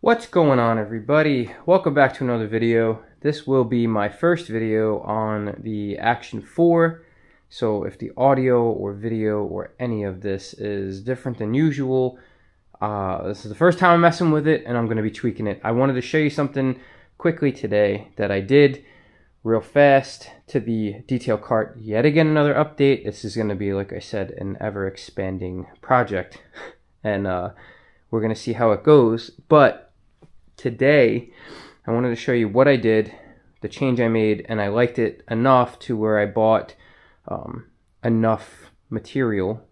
What's going on, everybody? Welcome back to another video. This will be my first video on the Action 4. So if the audio or video or any of this is different than usual, this is the first time I'm messing with it and I'm going to be tweaking it. I wanted to show you something quickly today that I did real fast to the detail cart. Yet again, another update. This is going to be, like I said, an ever expanding project, and we're going to see how it goes. But today I wanted to show you what I did, the change I made, and I liked it enough to where I bought enough material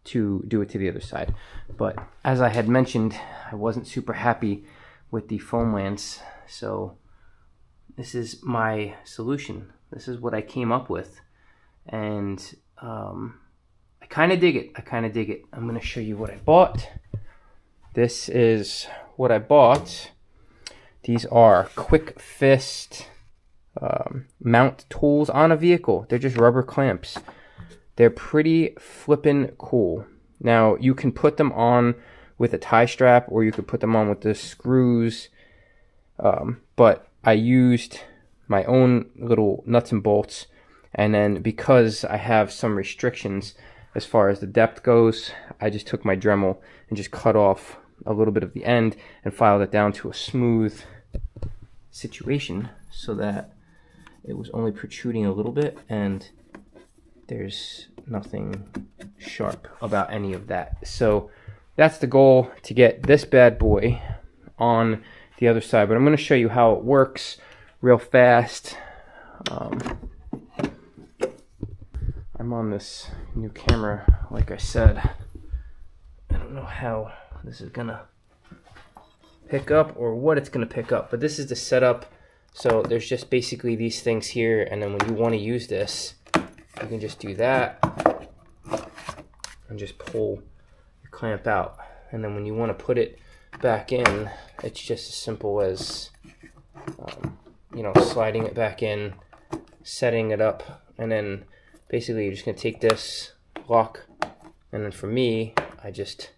to do it to the other side. But as I had mentioned, I wasn't super happy with the foam lance, so this is my solution. This is what I came up with, and I kind of dig it. I'm going to show you what I bought. This is what I bought. These are Quick Fist mount tools on a vehicle. They're just rubber clamps. They're pretty flippin' cool. Now, you can put them on with a tie strap, or you could put them on with the screws, but I used my own little nuts and bolts, and then because I have some restrictions as far as the depth goes, I just took my Dremel and just cut off a little bit of the end and filed it down to a smooth situation so that it was only protruding a little bit and there's nothing sharp about any of that. So that's the goal, to get this bad boy on the other side. But I'm going to show you how it works real fast. I'm on this new camera, like I said. I don't know how this is gonna pick up or what it's gonna pick up, but this is the setup. So there's just basically these things here, and then when you want to use this, you can just do that and just pull your clamp out, and then when you want to put it back in, it's just as simple as you know, sliding it back in, setting it up, and then basically you're just gonna take this lock, and then for me, I just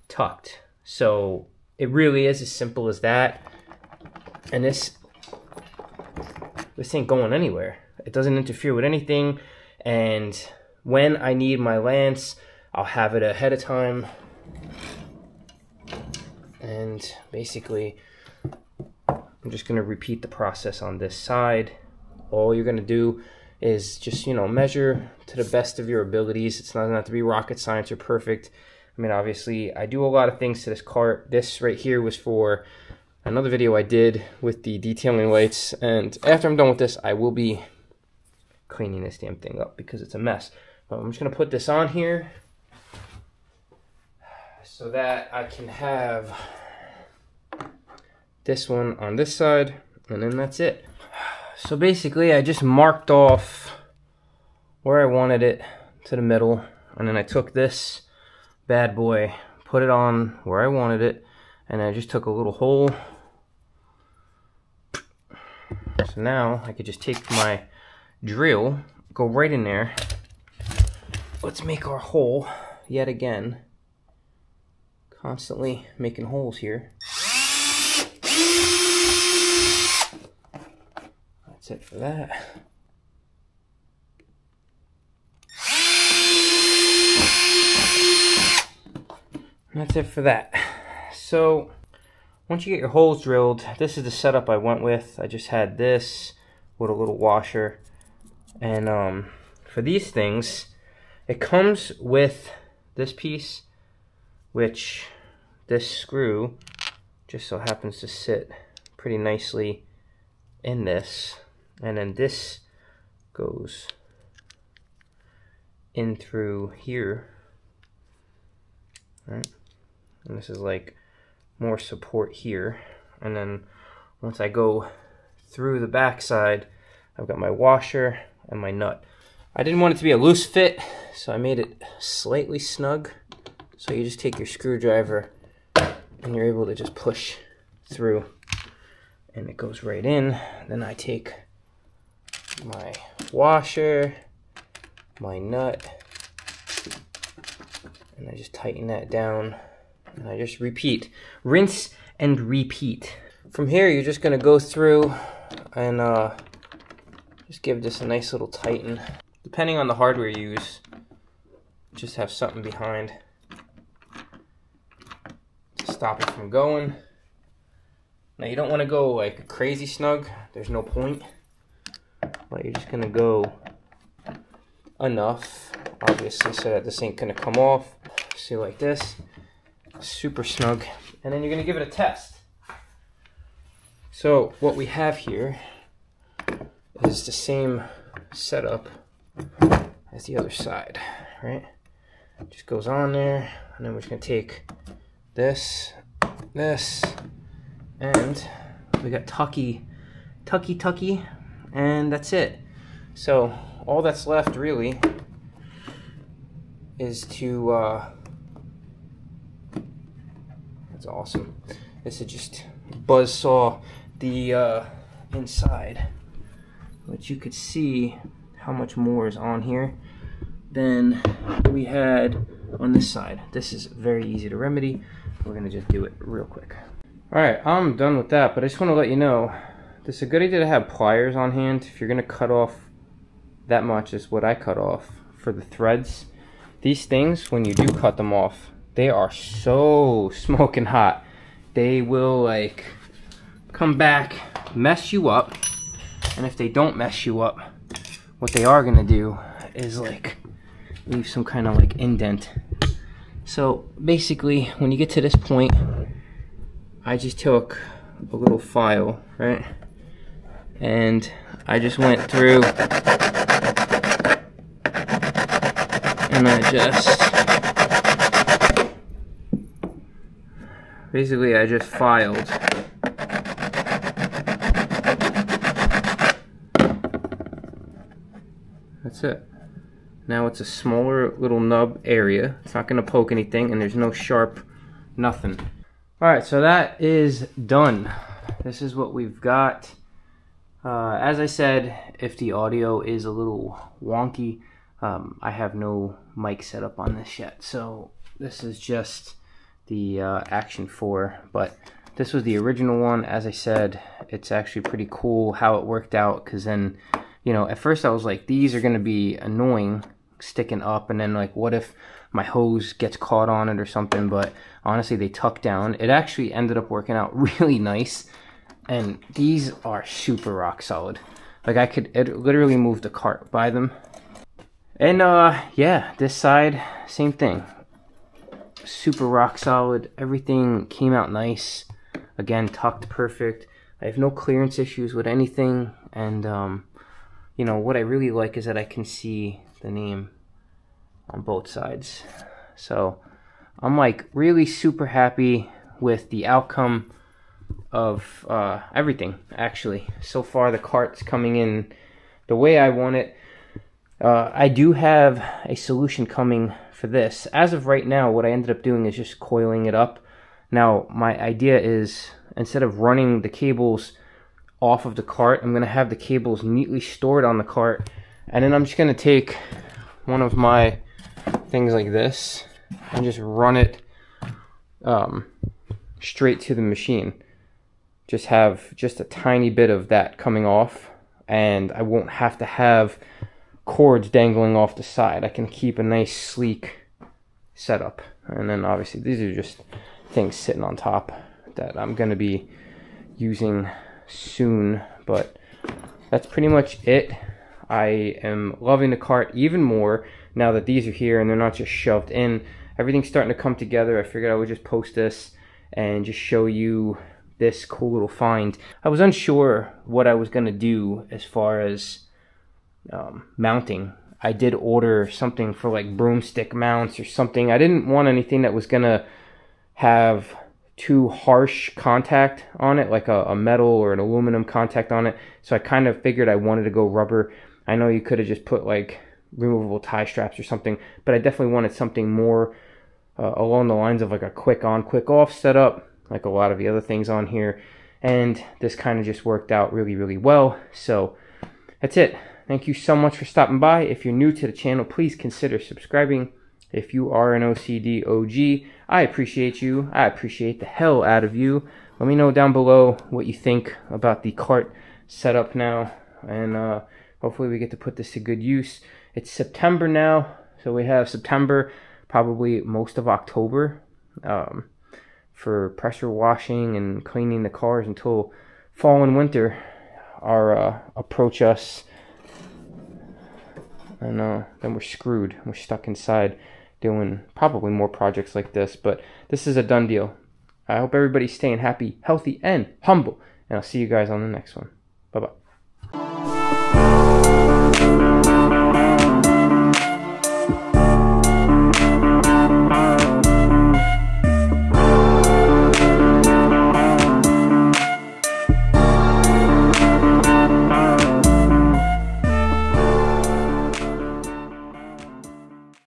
tucked. So it really is as simple as that, and this ain't going anywhere. It doesn't interfere with anything, and when I need my lance, I'll have it ahead of time, and basically I'm just going to repeat the process on this side. All you're going to do is just, you know, measure to the best of your abilities. It's not going to have to be rocket science or perfect. I mean, obviously, I do a lot of things to this cart. This right here was for another video I did with the detailing lights. And after I'm done with this, I will be cleaning this damn thing up because it's a mess. But I'm just going to put this on here so that I can have this one on this side. And then that's it. So basically, I just marked off where I wanted it to the middle. And then I took this bad boy, put it on where I wanted it, and I just took a little hole. So now I could just take my drill, go right in there. Let's make our hole yet again. Constantly making holes here. That's it for that. And that's it for that. So once you get your holes drilled, this is the setup I went with. I just had this with a little washer, and for these things, it comes with this piece, which this screw just so happens to sit pretty nicely in this, and then this goes in through here, right? And this is like more support here, and then once I go through the back side, I've got my washer and my nut. I didn't want it to be a loose fit, so I made it slightly snug. So you just take your screwdriver and you're able to just push through and it goes right in. Then I take my washer, my nut, and I just tighten that down, and I just repeat. Rinse and repeat. From here, you're just gonna go through and just give this a nice little tighten. Depending on the hardware you use, just have something behind to stop it from going. Now you don't want to go like crazy snug, there's no point, but you're just gonna go enough, obviously, so that this ain't gonna come off. See, like this, super snug, and then you're gonna give it a test. So what we have here is the same setup as the other side, right? It just goes on there, and then we're just gonna take this, and we got tucky, and that's it. So all that's left really is to, that's awesome, is to just buzz saw the inside, which you could see how much more is on here than we had on this side. This is very easy to remedy. We're gonna just do it real quick. All right, I'm done with that, but I just want to let you know, this is a good idea to have pliers on hand. If you're gonna cut off that much, is what I cut off for the threads. These things, when you do cut them off, they are so smoking hot. They will like come back, mess you up, and if they don't mess you up, what they are gonna do is like leave some kind of like indent. So basically, when you get to this point, I just took a little file, right, and I just went through and I just basically I just filed. That's it. Now it's a smaller little nub area. It's not going to poke anything, and there's no sharp nothing. Alright, so that is done. This is what we've got. As I said, if the audio is a little wonky, I have no mic set up on this yet. So this is just the Action 4, but this was the original one. As I said, it's actually pretty cool how it worked out, because then, you know, at first I was like, these are going to be annoying sticking up, and then like, what if my hose gets caught on it or something? But honestly, they tuck down. It actually ended up working out really nice, and these are super rock solid. Like, I could literally move the cart by them. And yeah, this side, same thing. Super rock solid. Everything came out nice. Again, tucked perfect. I have no clearance issues with anything, and you know, what I really like is that I can see the name on both sides. So I'm like really super happy with the outcome of everything, actually. So far the cart's coming in the way I want it. I do have a solution coming for this. As of right now, what I ended up doing is just coiling it up. Now my idea is, instead of running the cables off of the cart, I'm going to have the cables neatly stored on the cart, and then I'm just going to take one of my things like this and just run it straight to the machine. Just have just a tiny bit of that coming off, and I won't have to have cords dangling off the side. I can keep a nice sleek setup. And then obviously these are just things sitting on top that I'm going to be using soon, but that's pretty much it. I am loving the cart even more now that these are here and they're not just shoved in. Everything's starting to come together. I figured I would just post this and just show you this cool little find. I was unsure what I was going to do as far as mounting. I did order something for like broomstick mounts or something. I didn't want anything that was going to have too harsh contact on it, like a metal or an aluminum contact on it. So I kind of figured I wanted to go rubber. I know you could have just put like removable tie straps or something, but I definitely wanted something more along the lines of like a quick on, quick off setup, like a lot of the other things on here. And this kind of just worked out really, really well. So that's it. Thank you so much for stopping by. If you're new to the channel, please consider subscribing. If you are an OCD OG, I appreciate you. I appreciate the hell out of you. Let me know down below what you think about the cart setup now, and hopefully we get to put this to good use. It's September now, so we have September, probably most of October, for pressure washing and cleaning the cars until fall and winter approach us, and then we're screwed. We're stuck inside doing probably more projects like this, but this is a done deal. I hope everybody's staying happy, healthy, and humble, and I'll see you guys on the next one. Bye-bye.